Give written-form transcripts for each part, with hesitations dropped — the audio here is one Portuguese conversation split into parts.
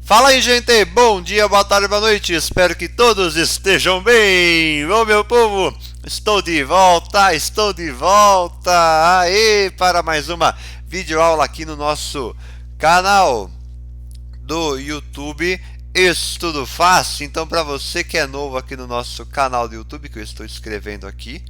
Fala aí, gente! Bom dia, boa tarde, boa noite! Espero que todos estejam bem! Ô, meu povo! Estou de volta! Estou de volta! Aê! Para mais uma videoaula aqui no nosso canal do YouTube Estudo Fácil. Então, para você que é novo aqui no nosso canal do YouTube, que eu estou escrevendo aqui,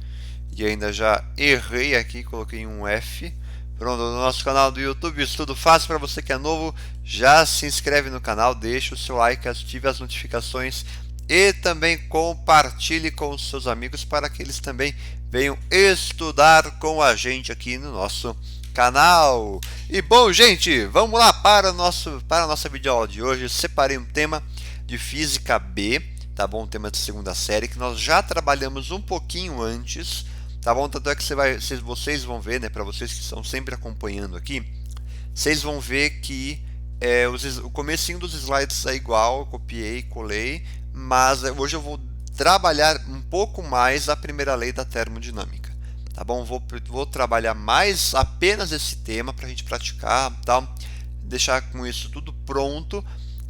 e ainda já errei aqui, coloquei um F. Pronto, no nosso canal do YouTube Estudo Fácil. Para você que é novo, já se inscreve no canal, deixa o seu like, ative as notificações e também compartilhe com os seus amigos para que eles também venham estudar com a gente aqui no nosso canal. E bom, gente, vamos lá para a nossa videoaula de hoje. Eu separei um tema de Física B, tá bom? Um tema de segunda série que nós já trabalhamos um pouquinho antes. Tá bom? Tanto é que vocês vão ver, né? Para vocês que estão sempre acompanhando aqui, vocês vão ver que o comecinho dos slides é igual, eu copiei, colei, mas hoje eu vou trabalhar um pouco mais a primeira lei da termodinâmica. Tá bom? Vou trabalhar mais apenas esse tema para a gente praticar, tá? Deixar com isso tudo pronto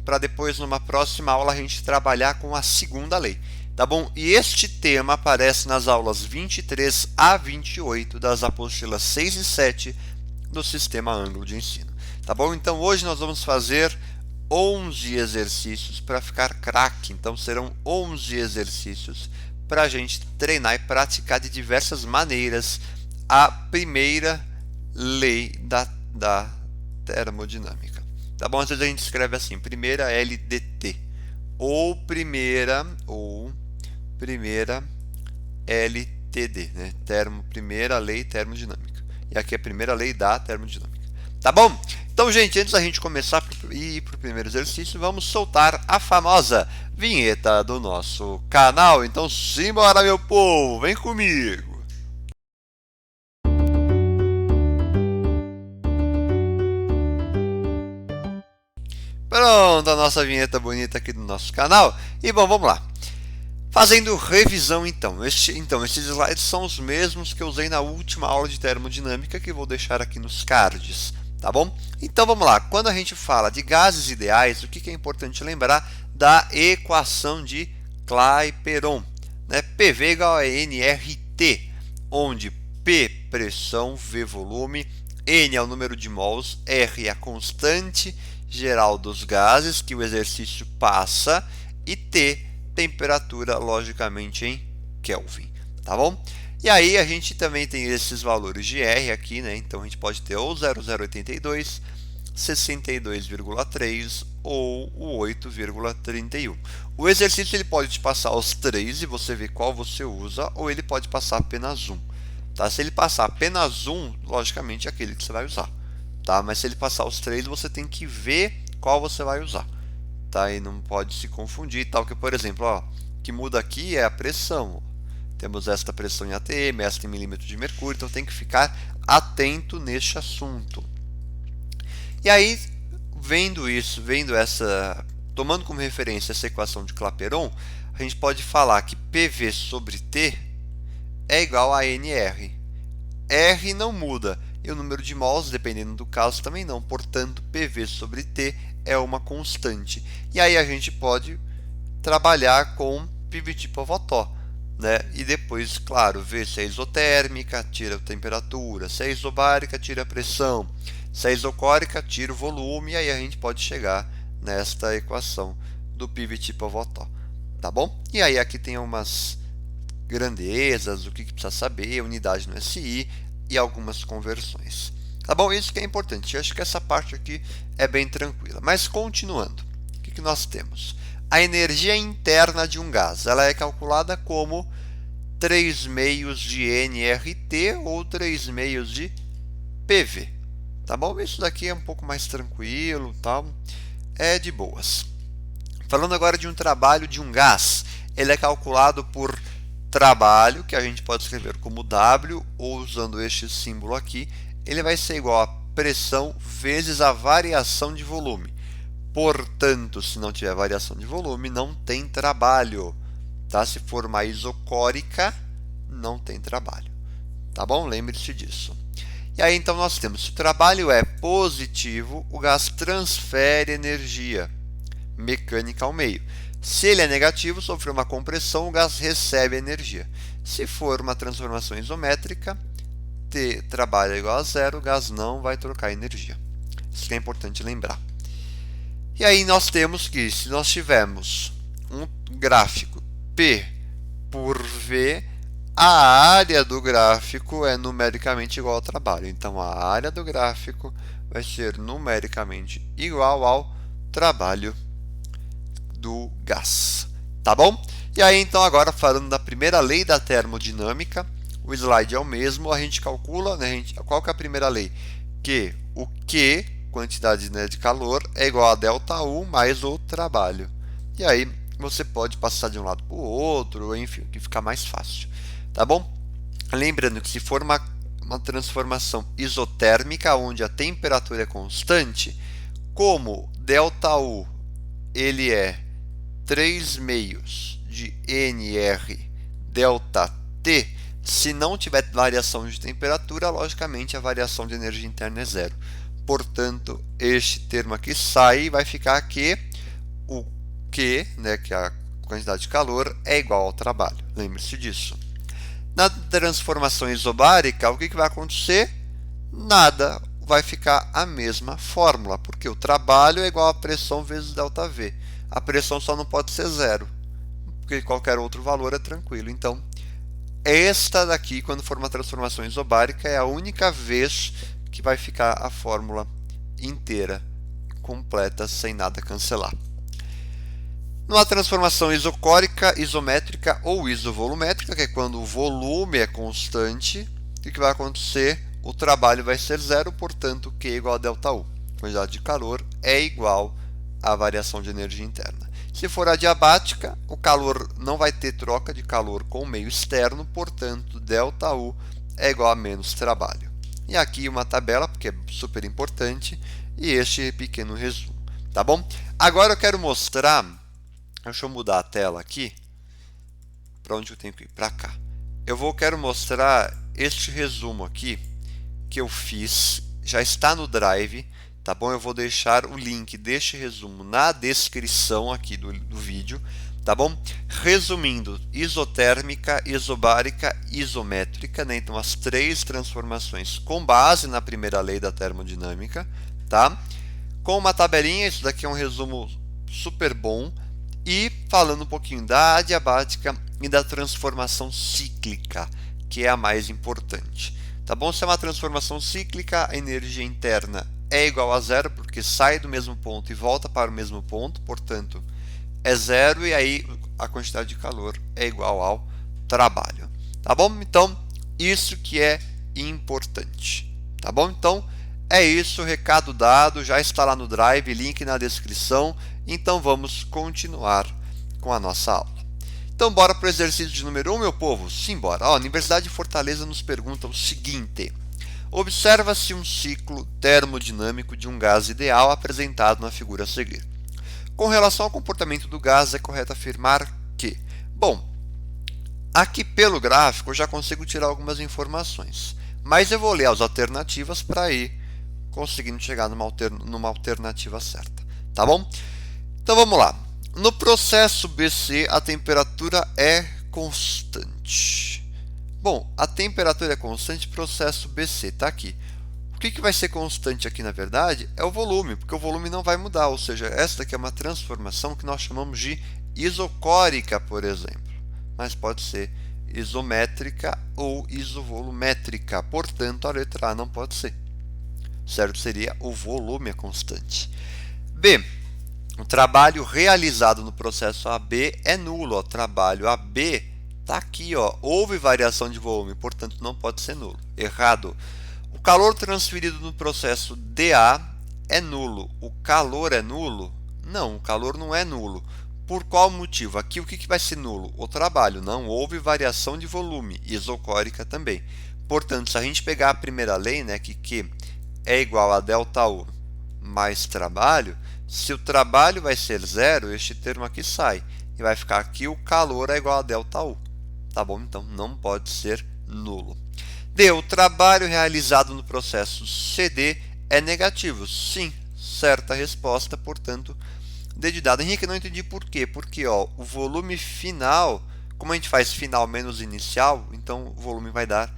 para depois, numa próxima aula, a gente trabalhar com a segunda lei. Tá bom? E este tema aparece nas aulas 23 a 28 das apostilas 6 e 7 do Sistema Ângulo de Ensino. Tá bom? Então hoje nós vamos fazer 11 exercícios para ficar craque. Então serão 11 exercícios para a gente treinar e praticar de diversas maneiras a primeira lei da termodinâmica. Tá bom? Às vezes a gente escreve assim, primeira LDT, ou primeira LTD, né? Primeira lei termodinâmica. E aqui é a primeira lei da termodinâmica. Tá bom? Então, gente, antes da gente começar e ir para o primeiro exercício, vamos soltar a famosa vinheta do nosso canal. Então, simbora, meu povo! Vem comigo! Pronto, a nossa vinheta bonita aqui do nosso canal. E bom, vamos lá. Fazendo revisão, então. Esses slides são os mesmos que eu usei na última aula de termodinâmica, que vou deixar aqui nos cards, tá bom? Então vamos lá. Quando a gente fala de gases ideais, o que é importante lembrar da equação de Clapeyron, né? PV igual a nRT, onde P pressão, V volume, N é o número de mols, R é a constante geral dos gases que o exercício passa e T temperatura, logicamente, em Kelvin, tá bom? E aí a gente também tem esses valores de R aqui, né? Então a gente pode ter ou 0082, 62,3 ou o 8,31. O exercício ele pode te passar os três e você vê qual você usa, ou ele pode passar apenas um, tá? Se ele passar apenas um, logicamente é aquele que você vai usar, tá? Mas se ele passar os três, você tem que ver qual você vai usar. Tá? E não pode se confundir, tal que, por exemplo, ó, o que muda aqui é a pressão. Temos esta pressão em atm, esta em milímetro de mercúrio, então tem que ficar atento neste assunto. E aí, tomando como referência essa equação de Clapeyron, a gente pode falar que PV sobre T é igual a NR. R não muda, e o número de mols, dependendo do caso, também não. Portanto, PV sobre T é uma constante. E aí a gente pode trabalhar com PV/Otó, né? E depois, claro, ver se é isotérmica, tira a temperatura, se é isobárica, tira a pressão, se é isocórica, tira o volume, e aí a gente pode chegar nesta equação do PV/Otó, tá bom? E aí aqui tem umas grandezas, o que precisa saber, unidade no SI e algumas conversões. Tá bom? Isso que é importante. Eu acho que essa parte aqui é bem tranquila. Mas continuando, o que nós temos? A energia interna de um gás, ela é calculada como 3/6 de nRT ou 3/6 de PV. Tá bom? Isso daqui é um pouco mais tranquilo, tá? É de boas. Falando agora de um trabalho de um gás, ele é calculado por trabalho, que a gente pode escrever como W, ou usando este símbolo aqui, ele vai ser igual a pressão vezes a variação de volume. Portanto, se não tiver variação de volume, não tem trabalho. Tá? Se for uma isocórica, não tem trabalho. Tá bom? Lembre-se disso. E aí, então, nós temos, se o trabalho é positivo, o gás transfere energia. mecânica ao meio. Se ele é negativo, sofreu uma compressão, o gás recebe energia. Se for uma transformação isométrica, T trabalho é igual a zero, o gás não vai trocar energia. Isso que é importante lembrar. E aí nós temos que, se nós tivermos um gráfico P por V, a área do gráfico é numericamente igual ao trabalho. Então, a área do gráfico vai ser numericamente igual ao trabalho do gás. Tá bom? E aí, então, agora falando da primeira lei da termodinâmica, o slide é o mesmo, a gente calcula, né, qual que é a primeira lei? Que o Q, quantidade, né, de calor, é igual a ΔU mais o trabalho. E aí, você pode passar de um lado para o outro, enfim, que fica mais fácil. Tá bom? Lembrando que se for uma transformação isotérmica, onde a temperatura é constante, como ΔU ele é 3 meios de NR ΔT, se não tiver variação de temperatura, logicamente a variação de energia interna é zero. Portanto, este termo aqui sai e vai ficar que o Q, né, que é a quantidade de calor, é igual ao trabalho. Lembre-se disso. Na transformação isobárica, o que vai acontecer? Nada, vai ficar a mesma fórmula, porque o trabalho é igual a pressão vezes ΔV. A pressão só não pode ser zero, porque qualquer outro valor é tranquilo. Então, esta daqui, quando for uma transformação isobárica, é a única vez que vai ficar a fórmula inteira, completa, sem nada cancelar. Numa transformação isocórica, isométrica ou isovolumétrica, que é quando o volume é constante, o que vai acontecer? O trabalho vai ser zero, portanto, Q é igual a ΔU. A quantidade de calor é igual à variação de energia interna. Se for adiabática, o calor não vai ter troca de calor com o meio externo, portanto, ΔU é igual a menos trabalho. E aqui uma tabela, porque é super importante, e este pequeno resumo. Tá bom? Agora eu quero mostrar. Deixa eu mudar a tela aqui. Para onde eu tenho que ir? Para cá. Quero mostrar este resumo aqui que eu fiz. Já está no Drive, tá bom? Eu vou deixar o link deste resumo na descrição aqui do vídeo, tá bom? Resumindo, isotérmica, isobárica, isométrica, né? Então as três transformações com base na primeira lei da termodinâmica, tá? Com uma tabelinha, isso daqui é um resumo super bom. E falando um pouquinho da adiabática e da transformação cíclica, que é a mais importante. Tá bom? Se é uma transformação cíclica, a energia interna é igual a zero, porque sai do mesmo ponto e volta para o mesmo ponto, portanto, é zero, e aí a quantidade de calor é igual ao trabalho. Tá bom? Então, isso que é importante. Tá bom? Então, é isso, recado dado, já está lá no Drive, link na descrição. Então vamos continuar com a nossa aula. Então bora para o exercício de número 1, meu povo? Simbora. A Universidade de Fortaleza nos pergunta o seguinte: observa-se um ciclo termodinâmico de um gás ideal apresentado na figura a seguir. Com relação ao comportamento do gás, é correto afirmar que... Bom, aqui pelo gráfico eu já consigo tirar algumas informações, mas eu vou ler as alternativas para ir conseguindo chegar numa alternativa certa, tá bom? Então vamos lá. No processo BC, a temperatura é constante. Bom, a temperatura é constante, processo BC, tá aqui. O que vai ser constante aqui, na verdade, é o volume, porque o volume não vai mudar, ou seja, esta aqui é uma transformação que nós chamamos de isocórica, por exemplo, mas pode ser isométrica ou isovolumétrica, portanto, a letra A não pode ser. Certo? Seria o volume é constante. B. O trabalho realizado no processo AB é nulo. O trabalho AB está aqui, ó. Houve variação de volume, portanto não pode ser nulo. Errado. O calor transferido no processo DA é nulo. O calor é nulo? Não, o calor não é nulo. Por qual motivo? Aqui o que vai ser nulo? O trabalho. Não houve variação de volume. Isocórica também. Portanto, se a gente pegar a primeira lei, né, que Q é igual a ΔU mais trabalho, se o trabalho vai ser zero, este termo aqui sai. E vai ficar aqui o calor é igual a ΔU. Tá bom? Então, não pode ser nulo. D. O trabalho realizado no processo CD é negativo. Sim, certa resposta. Portanto, D de dado. Henrique, não entendi por quê. Porque ó, o volume final, como a gente faz final menos inicial, então o volume vai dar,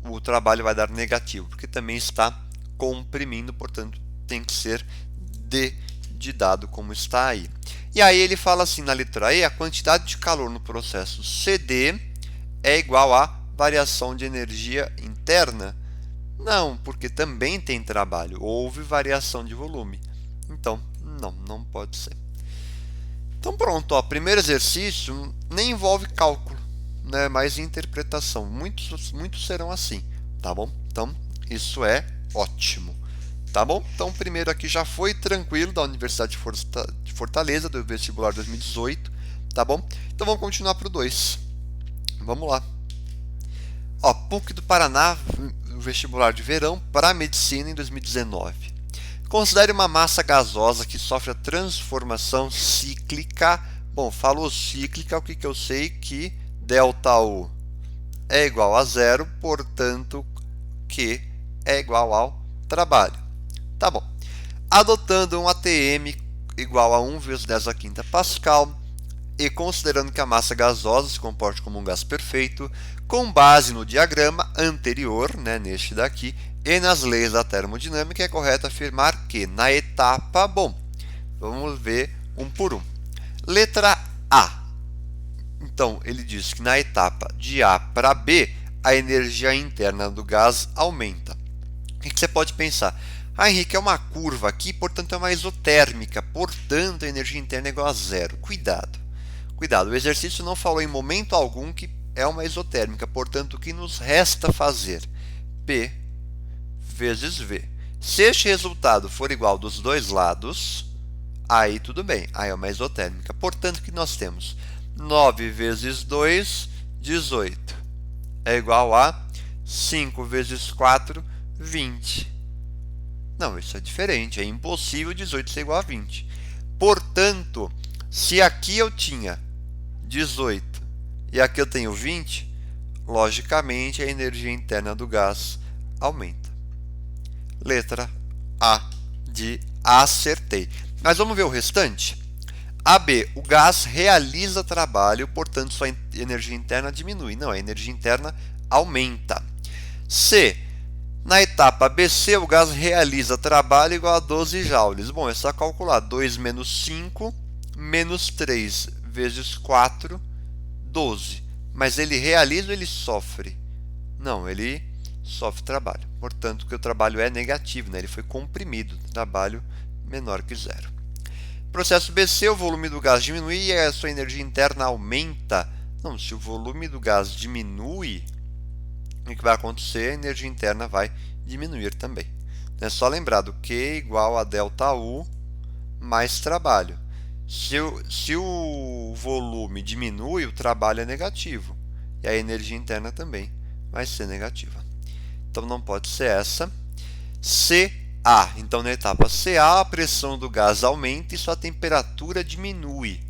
o trabalho vai dar negativo, porque também está comprimindo, portanto tem que ser D de dado como está aí. E aí ele fala assim na letra E, a quantidade de calor no processo CD é igual a variação de energia interna. Não, porque também tem trabalho, houve variação de volume. Então, não pode ser. Então pronto, ó, primeiro exercício nem envolve cálculo, né, mas interpretação. Muitos serão assim, tá bom? Então, isso é ótimo. Tá bom? Então, o primeiro aqui já foi tranquilo, da Universidade de Fortaleza, do vestibular 2018, tá bom? Então, vamos continuar para o 2. Vamos lá. Ó, PUC do Paraná, vestibular de verão para medicina em 2019. Considere uma massa gasosa que sofre a transformação cíclica. Bom, falou cíclica, o que eu sei? Que ΔU é igual a zero, portanto, Q é igual ao trabalho. Tá bom. Adotando um ATM igual a 1 vezes 10 a quinta Pascal e considerando que a massa gasosa se comporte como um gás perfeito, com base no diagrama anterior, né, neste daqui, e nas leis da termodinâmica, é correto afirmar que na etapa, bom, vamos ver um por um. Letra A. Então, ele diz que na etapa de A para B, a energia interna do gás aumenta. O que você pode pensar? Ah, Henrique, é uma curva aqui, portanto é uma isotérmica, portanto a energia interna é igual a zero. Cuidado, cuidado, o exercício não falou em momento algum que é uma isotérmica, portanto o que nos resta fazer? P vezes V. Se este resultado for igual dos dois lados, aí tudo bem, aí é uma isotérmica. Portanto, o que nós temos? 9 vezes 2, 18. É igual a 5 vezes 4, 20. Não, isso é diferente, é impossível 18 ser igual a 20. Portanto, se aqui eu tinha 18 e aqui eu tenho 20, logicamente a energia interna do gás aumenta. Letra A de acertei. Mas vamos ver o restante? AB, o gás realiza trabalho, portanto sua energia interna diminui. Não, a energia interna aumenta. C, na etapa BC, o gás realiza trabalho igual a 12 joules. Bom, é só calcular. 2 menos 5, menos 3 vezes 4, 12. Mas ele realiza ou ele sofre? Não, ele sofre trabalho. Portanto, que o trabalho é negativo, né? Ele foi comprimido. Trabalho menor que zero. Processo BC, o volume do gás diminui e a sua energia interna aumenta. Não, se o volume do gás diminui, o que vai acontecer? A energia interna vai diminuir também. É só lembrar do Q igual a ΔU mais trabalho. Se o volume diminui, o trabalho é negativo. E a energia interna também vai ser negativa. Então não pode ser essa. CA. Então na etapa CA, a pressão do gás aumenta e sua temperatura diminui.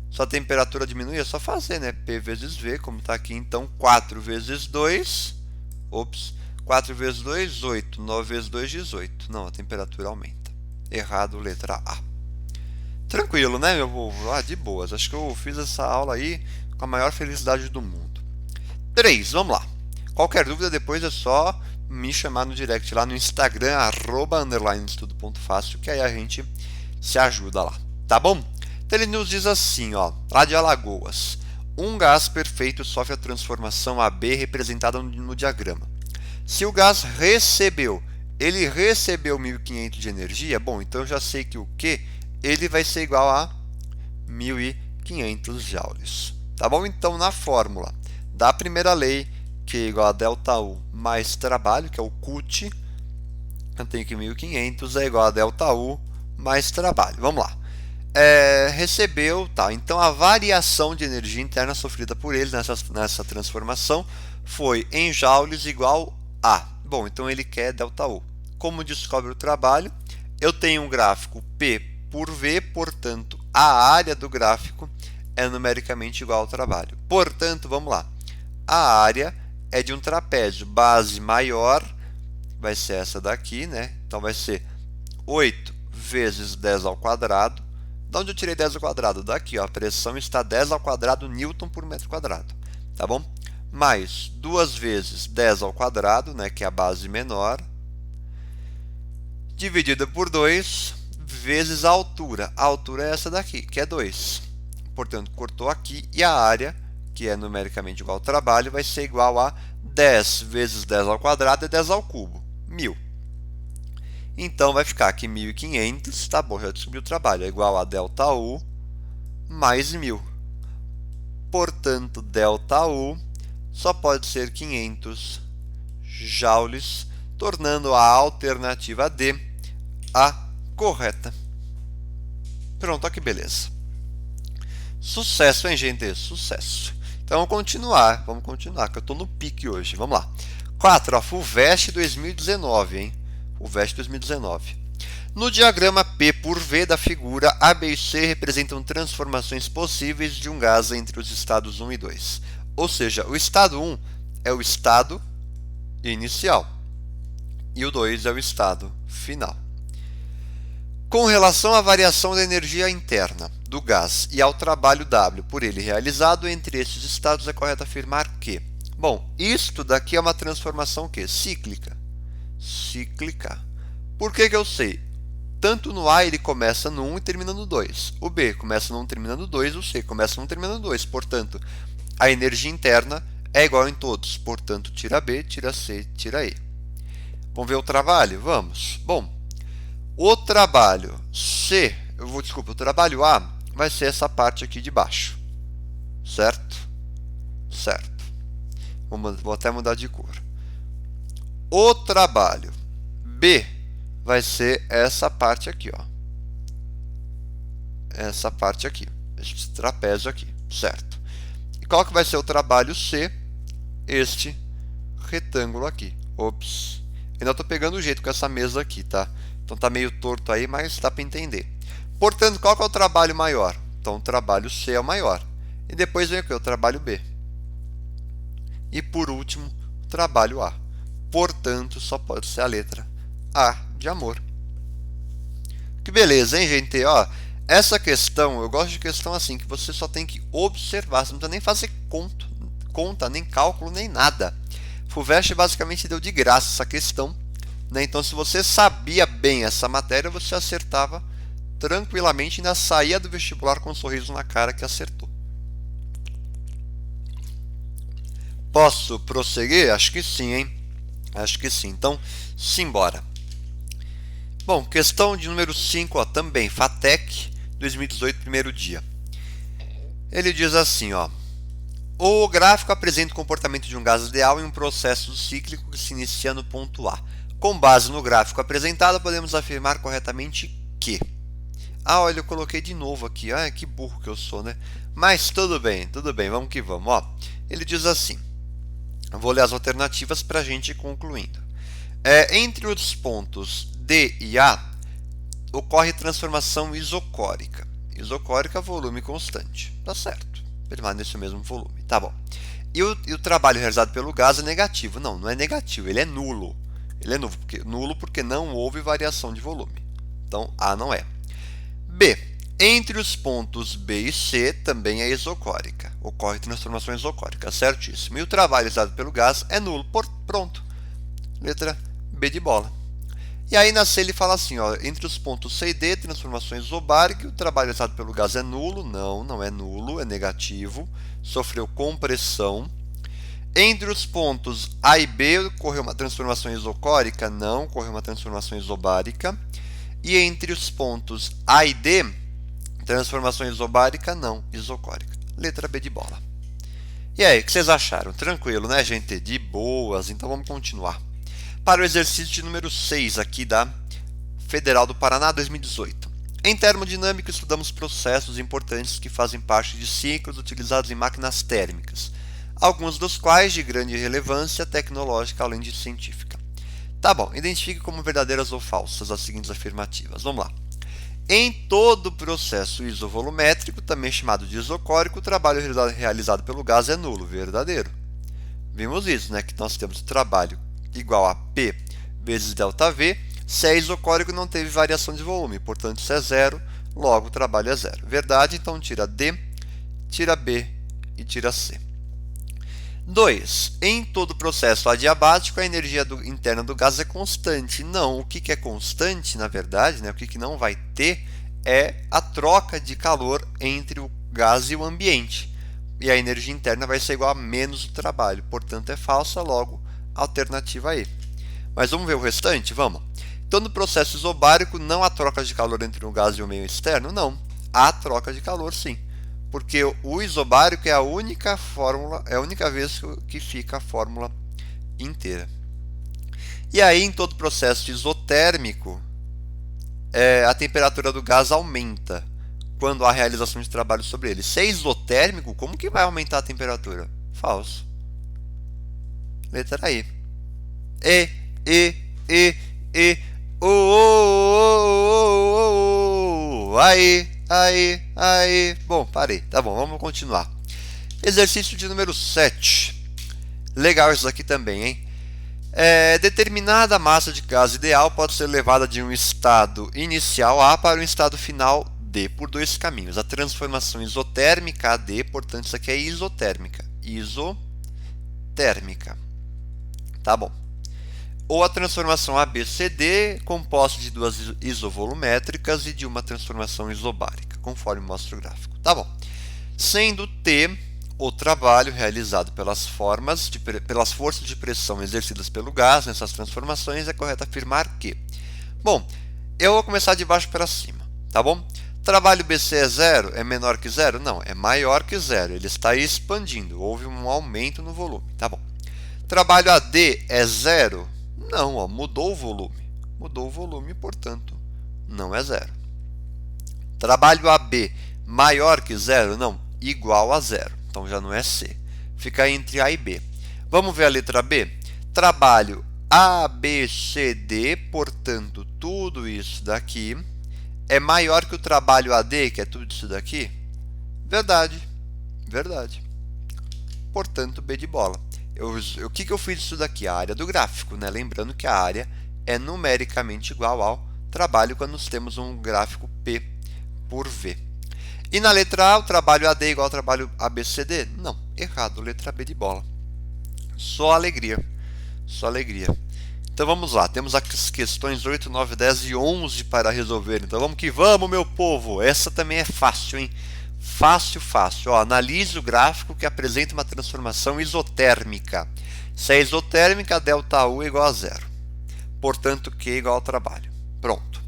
Sua temperatura diminui, é só fazer, né? P vezes V, como está aqui. Então 4 vezes 2, 4 vezes 2, 8. 9 vezes 2, 18. Não, a temperatura aumenta. Errado, letra A. Tranquilo, né, meu povo? Ah, de boas. Acho que eu fiz essa aula aí com a maior felicidade do mundo. 3, vamos lá. Qualquer dúvida depois é só me chamar no direct lá no Instagram, @estudo.fácil, que aí a gente se ajuda lá, tá bom? Então ele nos diz assim, ó, lá de Alagoas. Um gás perfeito sofre a transformação AB representada no diagrama. Se o gás ele recebeu 1.500 de energia, bom, então eu já sei que o Q ele vai ser igual a 1.500 joules. Tá bom? Então, na fórmula da primeira lei, Q igual a ΔU mais trabalho, que é o CUT, eu tenho que 1.500 é igual a ΔU mais trabalho. Vamos lá. Recebeu, tá? Então, a variação de energia interna sofrida por ele nessa transformação foi em joules igual a. Bom, então ele quer ΔU. Como descobre o trabalho? Eu tenho um gráfico P por V, portanto, a área do gráfico é numericamente igual ao trabalho. Portanto, vamos lá. A área é de um trapézio. Base maior vai ser essa daqui, né? Então, vai ser 8 vezes 10 ao quadrado De onde eu tirei 10 ao quadrado? Daqui, ó, a pressão está 10 ao quadrado Newton por metro quadrado, tá bom? Mais 2 vezes 10 ao quadrado, né, que é a base menor, dividida por 2, vezes a altura. A altura é essa daqui, que é 2. Portanto, cortou aqui e a área, que é numericamente igual ao trabalho, vai ser igual a 10 vezes 10 ao quadrado é 10 ao cubo, 1000. Então, vai ficar aqui 1.500, tá bom, já descobri o trabalho, é igual a ΔU mais 1000. Portanto, ΔU só pode ser 500 joules, tornando a alternativa D a correta. Pronto, olha que beleza. Sucesso, hein, gente? Sucesso. Então, vamos continuar, que eu estou no pique hoje. Vamos lá. 4, ó, FUVEST 2019, hein? FUVEST 2019. No diagrama P por V da figura, A, B e C representam transformações possíveis de um gás entre os estados 1 e 2. Ou seja, o estado 1 é o estado inicial e o 2 é o estado final. Com relação à variação da energia interna do gás e ao trabalho W por ele realizado entre esses estados, é correto afirmar que, bom, isto daqui é uma transformação que? Cíclica. Cíclica. Por que eu sei? Tanto no A ele começa no 1 e termina no 2. O B começa no 1 e termina no 2, o C começa no 1 e termina no 2. Portanto, a energia interna é igual em todos. Portanto, tira B, tira C, tira E. Vamos ver o trabalho? Vamos. Bom, o trabalho o trabalho A vai ser essa parte aqui de baixo. Certo? Certo. Vou até mudar de cor. O trabalho B vai ser essa parte aqui, ó. Essa parte aqui. Esse trapézio aqui. Certo. E qual que vai ser o trabalho C? Este retângulo aqui. Ops. Ainda estou pegando o jeito com essa mesa aqui, tá? Então tá meio torto aí, mas dá para entender. Portanto, qual que é o trabalho maior? Então, o trabalho C é o maior. E depois vem o que? O trabalho B. E por último, o trabalho A. Portanto, só pode ser a letra A de amor. Que beleza, hein, gente? Ó, essa questão, eu gosto de questão assim, que você só tem que observar. Você não precisa nem fazer conta, nem cálculo, nem nada. FUVEST basicamente deu de graça essa questão, né? Então, se você sabia bem essa matéria, você acertava tranquilamente e ainda saía do vestibular com um sorriso na cara que acertou. Posso prosseguir? Acho que sim, hein? Acho que sim. Então, simbora. Bom, questão de número 5, ó, também, FATEC 2018, primeiro dia. Ele diz assim, ó. O gráfico apresenta o comportamento de um gás ideal em um processo cíclico que se inicia no ponto A. Com base no gráfico apresentado, podemos afirmar corretamente que... Ah, olha, eu coloquei de novo aqui. Ah, que burro que eu sou, né? Mas tudo bem, vamos que vamos. Ó, ele diz assim, eu vou ler as alternativas para a gente ir concluindo. Entre os pontos D e A, ocorre transformação isocórica. Isocórica, volume constante. Tá certo. Permanece o mesmo volume. Tá bom. E o trabalho realizado pelo gás é negativo. Não, não é negativo, ele é nulo. Ele é nulo porque não houve variação de volume. Então, A não é. B. Entre os pontos B e C também é isocórica. Ocorre transformação isocórica, certíssimo. E o trabalho realizado pelo gás é nulo. Pronto. Letra B de bola. E aí na C ele fala assim, ó, entre os pontos C e D, transformação isobárica, o trabalho realizado pelo gás é nulo. Não, não é nulo, é negativo. Sofreu compressão. Entre os pontos A e B, ocorreu uma transformação isocórica? Não, ocorreu uma transformação isobárica. E entre os pontos A e D, transformação isobárica? Não, isocórica. Letra B de bola. E aí, o que vocês acharam? Tranquilo, né, gente? De boas. Então vamos continuar. Para o exercício de número 6 aqui da Federal do Paraná 2018. Em termodinâmica, estudamos processos importantes que fazem parte de ciclos utilizados em máquinas térmicas, alguns dos quais de grande relevância tecnológica além de científica. Tá bom, identifique como verdadeiras ou falsas as seguintes afirmativas. Vamos lá. Em todo processo isovolumétrico, também chamado de isocórico, o trabalho realizado pelo gás é nulo, verdadeiro. Vimos isso, né? Que nós temos o trabalho igual a P vezes ΔV. Se é isocórico, não teve variação de volume, portanto isso é zero. logo o trabalho é zero. Verdade, então tira D, tira B e tira C. 2. Em todo processo adiabático, a energia interna do gás é constante. Não, o que é constante, na verdade, né, o que não vai ter, é a troca de calor entre o gás e o ambiente. E a energia interna vai ser igual a menos o trabalho. Portanto, é falsa, logo, alternativa E. Mas vamos ver o restante? Vamos. Então, no processo isobárico, não há troca de calor entre o gás e o meio externo? Não. Há troca de calor, sim. Porque o isobárico é a única fórmula, é a única vez que fica a fórmula inteira. E aí, em todo processo isotérmico, a temperatura do gás aumenta quando há realização de trabalho sobre ele. Se é isotérmico, como que vai aumentar a temperatura? Falso. Letra E. Aí. Bom, parei. Tá bom, vamos continuar. Exercício de número 7. Legal isso aqui também, hein? Determinada massa de gás ideal pode ser levada de um estado inicial A para um estado final D por dois caminhos. A transformação isotérmica AD, portanto, isso aqui é isotérmica. Isotérmica. Tá bom. Ou a transformação ABCD, composta de duas isovolumétricas e de uma transformação isobárica, conforme mostra o gráfico. Tá bom. Sendo T o trabalho realizado pelas forças de pressão exercidas pelo gás nessas transformações, é correto afirmar que... Bom, eu vou começar de baixo para cima, tá bom? Trabalho BC é zero? É menor que zero? Não, é maior que zero. Ele está expandindo, houve um aumento no volume, tá bom? Trabalho AD é zero? Não, ó, mudou o volume. Mudou o volume, portanto, não é zero. Trabalho AB maior que zero? Não, igual a zero. Então já não é C. Fica entre A e B. Vamos ver a letra B? Trabalho ABCD, portanto, tudo isso daqui é maior que o trabalho AD, que é tudo isso daqui? Verdade. Verdade. Portanto, B de bola. O que eu fiz isso daqui? A área do gráfico, né? Lembrando que a área é numericamente igual ao trabalho quando nós temos um gráfico P por V. E na letra A, o trabalho AD é igual ao trabalho ABCD? Não, errado, letra B de bola. Só alegria. Só alegria. Então vamos lá, temos as questões 8, 9, 10 e 11 para resolver. Então vamos que vamos, meu povo. Essa também é fácil, hein? Fácil, fácil. Ó, analise o gráfico que apresenta uma transformação isotérmica. Se é isotérmica, ΔU é igual a zero. Portanto, Q é igual ao trabalho. Pronto.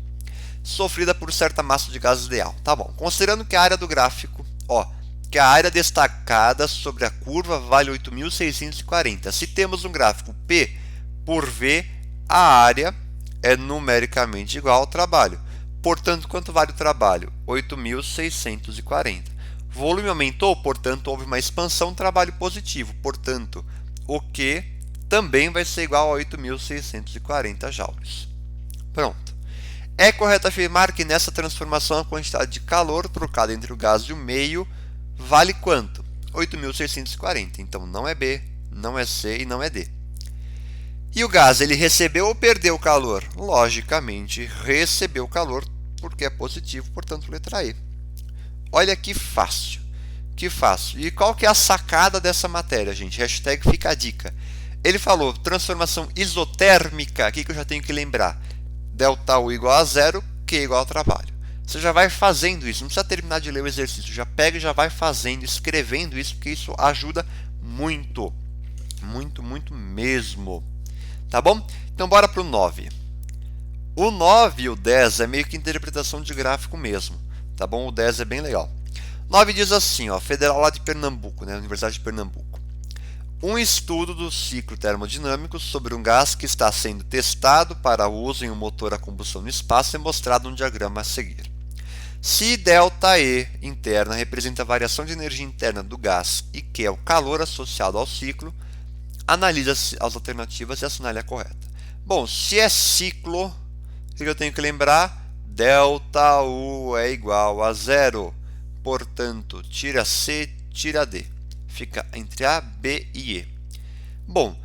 Sofrida por certa massa de gás ideal. Tá bom. Considerando que a área do gráfico, ó, que a área destacada sobre a curva vale 8.640. Se temos um gráfico P por V, a área é numericamente igual ao trabalho. Portanto, quanto vale o trabalho? 8.640. Volume aumentou, portanto, houve uma expansão, trabalho positivo. Portanto, o Q também vai ser igual a 8.640 joules. Pronto. É correto afirmar que nessa transformação a quantidade de calor trocada entre o gás e o meio vale quanto? 8.640. Então, não é B, não é C e não é D. E o gás, ele recebeu ou perdeu calor? Logicamente, recebeu calor, porque é positivo, portanto, letra E. Olha que fácil, que fácil. E qual que é a sacada dessa matéria, gente? Hashtag fica a dica. Ele falou transformação isotérmica, aqui que eu já tenho que lembrar. ΔU igual a zero, Q igual ao trabalho. Você já vai fazendo isso, não precisa terminar de ler o exercício, já pega e já vai fazendo, escrevendo isso, porque isso ajuda muito. Muito, muito mesmo. Tá bom? Então, bora para o 9. O 9 e o 10 é meio que interpretação de gráfico mesmo. Tá bom? O 10 é bem legal. 9 diz assim, ó, Federal lá de Pernambuco, né? Universidade de Pernambuco. Um estudo do ciclo termodinâmico sobre um gás que está sendo testado para uso em um motor a combustão no espaço é mostrado no diagrama a seguir. Se ΔE interna representa a variação de energia interna do gás e Q é o calor associado ao ciclo, analise as alternativas e assinale a correta. Bom, se é ciclo, o que eu tenho que lembrar? ΔU é igual a zero. Portanto, tira C, tira D. Fica entre A, B e E. Bom,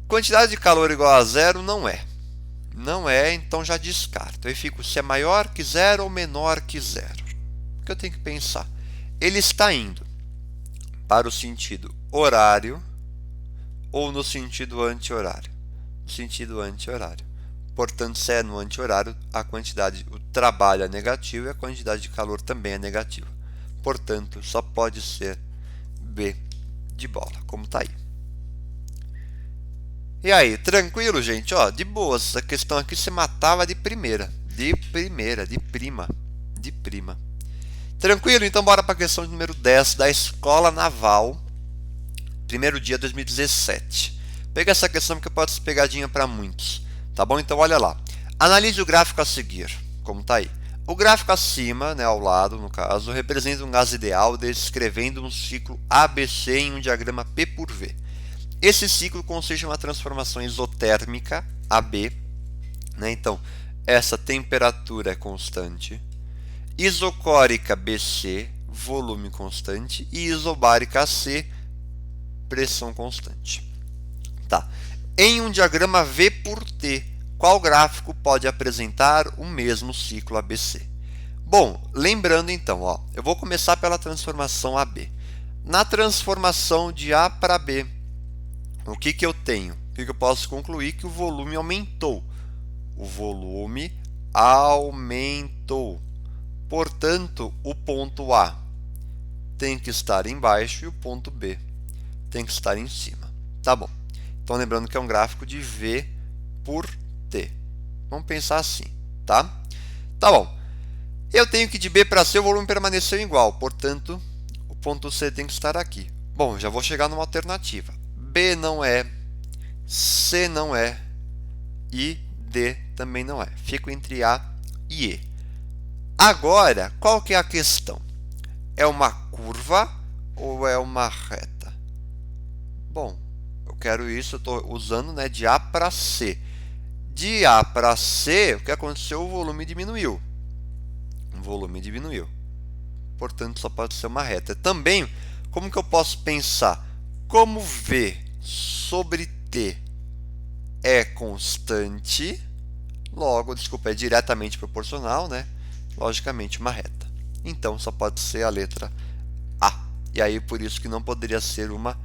quantidade de calor igual a zero não é. Não é, então já descarto. Aí fico se é maior que zero ou menor que zero. O que eu tenho que pensar? Ele está indo para o sentido horário ou no sentido anti-horário? No sentido anti-horário. Portanto, se é no anti-horário, a quantidade, o trabalho é negativo e a quantidade de calor também é negativa. Portanto, só pode ser B de bola, como está aí. E aí, tranquilo, gente? Ó, de boas, essa questão aqui se matava de primeira. De prima. Tranquilo? Então bora para a questão número 10 da Escola Naval, primeiro dia 2017. Pega essa questão porque pode ser pegadinha para muitos. Tá bom? Então olha lá. Analise o gráfico a seguir, como está aí. O gráfico acima, né, ao lado, no caso, representa um gás ideal descrevendo um ciclo ABC em um diagrama P por V. Esse ciclo consiste em uma transformação isotérmica, AB, né? Então, essa temperatura é constante, isocórica, BC, volume constante, e isobárica, AC, pressão constante. Tá. Em um diagrama V por T, qual gráfico pode apresentar o mesmo ciclo ABC? Bom, lembrando então, ó, eu vou começar pela transformação AB. Na transformação de A para B, o que eu tenho? O que eu posso concluir? Que o volume aumentou. O volume aumentou. Portanto, o ponto A tem que estar embaixo e o ponto B tem que estar em cima. Tá bom. Então, lembrando que é um gráfico de V por T. Vamos pensar assim, tá? Tá bom. Eu tenho que de B para C o volume permaneceu igual. Portanto, o ponto C tem que estar aqui. Bom, já vou chegar numa alternativa. B não é, C não é e D também não é. Fico entre A e E. Agora, qual que é a questão? É uma curva ou é uma reta? Bom, eu quero isso, eu estou usando, né, de A para C. De A para C, o que aconteceu? O volume diminuiu. O volume diminuiu. Portanto, só pode ser uma reta. Também, como que eu posso pensar? Como V sobre T é constante, logo, desculpa, é diretamente proporcional, né? Logicamente, uma reta. Então, só pode ser a letra A. E aí, por isso que não poderia ser uma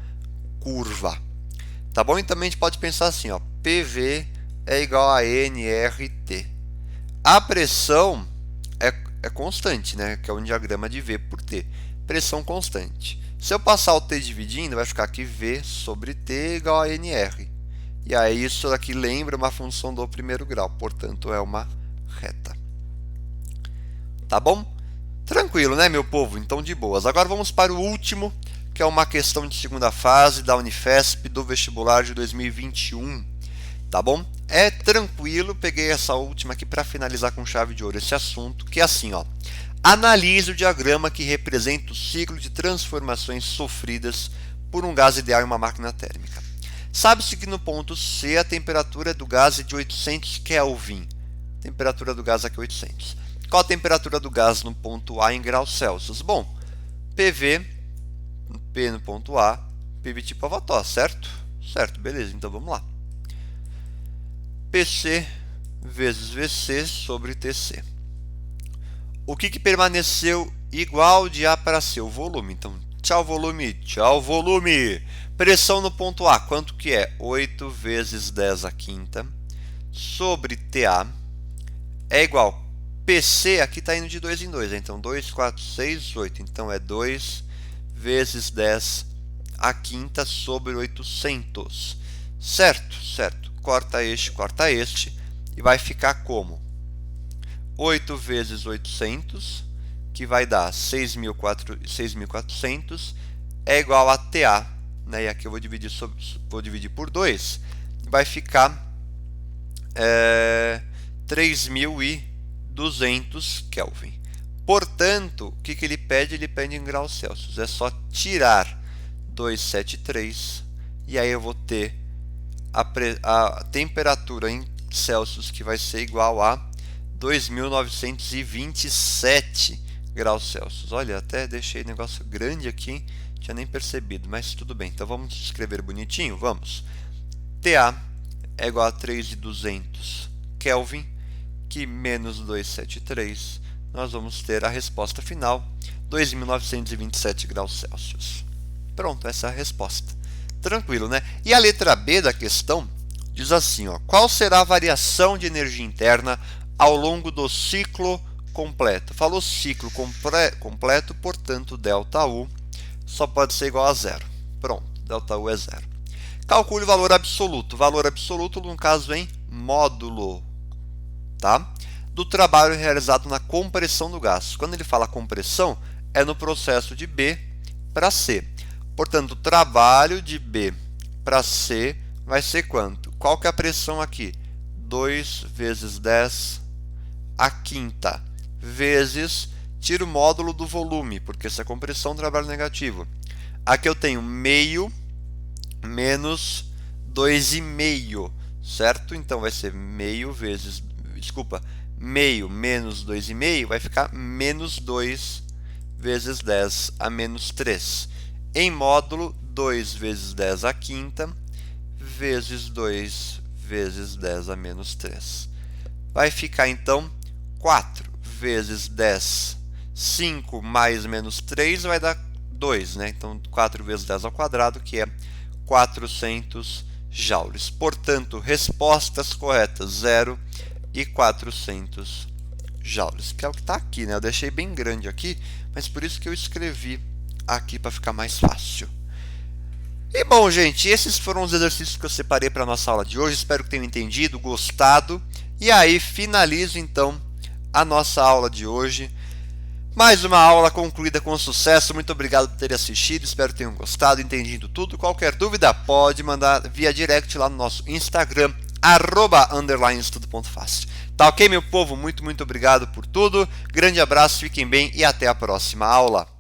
curva. Tá bom? E também a gente pode pensar assim, ó, PV é igual a nRT. A pressão é constante, né? Que é um diagrama de V por T. Pressão constante. Se eu passar o T dividindo, vai ficar aqui V sobre T igual a NR. E aí isso aqui lembra uma função do primeiro grau, portanto é uma reta. Tá bom? Tranquilo, né, meu povo? Então de boas. Agora vamos para o último, que é uma questão de segunda fase da Unifesp do vestibular de 2021. Tá bom? É tranquilo, peguei essa última aqui para finalizar com chave de ouro esse assunto, que é assim, ó. Analise o diagrama que representa o ciclo de transformações sofridas por um gás ideal em uma máquina térmica. Sabe-se que no ponto C a temperatura do gás é de 800 Kelvin. A temperatura do gás aqui é 800. Qual a temperatura do gás no ponto A em graus Celsius? Bom, PV, P no ponto A, PV tipo Avató, certo? Certo, beleza, então vamos lá. PC vezes VC sobre TC. O que permaneceu igual de A para C? O volume. Então, tchau volume, tchau volume. Pressão no ponto A, quanto que é? 8 vezes 10 à quinta sobre TA é igual. PC, aqui está indo de 2 em 2, então 2, 4, 6, 8. Então, é 2 vezes 10 à quinta sobre 800. Certo? Certo. Corta este, e vai ficar como? 8 vezes 800, que vai dar 6.400, é igual a TA, né? E aqui eu vou dividir por 2, vai ficar 3.200 Kelvin. Portanto, o que ele pede? Ele pede em graus Celsius. É só tirar 273, e aí eu vou ter a temperatura em Celsius, que vai ser igual a 2.927 graus Celsius. Olha, até deixei o negócio grande aqui, tinha nem percebido, mas tudo bem. Então vamos escrever bonitinho, vamos. TA é igual a 3.200 Kelvin, que menos 273, nós vamos ter a resposta final, 2.927 graus Celsius. Pronto, essa é a resposta. Tranquilo, né? E a letra B da questão diz assim, ó, qual será a variação de energia interna ao longo do ciclo completo? Falou ciclo completo, portanto, ΔU só pode ser igual a zero. Pronto, ΔU é zero. Calcule o valor absoluto. Valor absoluto, no caso, em módulo, tá? Do trabalho realizado na compressão do gás. Quando ele fala compressão, é no processo de B para C. Portanto, o trabalho de B para C vai ser quanto? Qual que é a pressão aqui? 2 vezes 10 a quinta, vezes, tira o módulo do volume, porque essa é compressão, trabalho negativo. Aqui eu tenho meio menos 2,5, certo? Então vai ser meio vezes, desculpa, meio menos 2,5 vai ficar menos 2 vezes 10 a menos 3. Em módulo, 2 vezes 10 a quinta, vezes 2 vezes 10 a menos 3. Vai ficar, então, 4 vezes 10, 5 mais menos 3 vai dar 2, né? Então, 4 vezes 10 ao quadrado, que é 400 joules. Portanto, respostas corretas, 0 e 400 joules, que é o que está aqui, né? Eu deixei bem grande aqui, mas por isso que eu escrevi aqui para ficar mais fácil. E bom, gente, esses foram os exercícios que eu separei para a nossa aula de hoje. Espero que tenham entendido, gostado. E aí, finalizo então a nossa aula de hoje. Mais uma aula concluída com sucesso. Muito obrigado por terem assistido. Espero que tenham gostado, entendido tudo. Qualquer dúvida, pode mandar via direct lá no nosso Instagram, @_estudo.fácil. Tá ok, meu povo? Muito obrigado por tudo. Grande abraço, fiquem bem e até a próxima aula.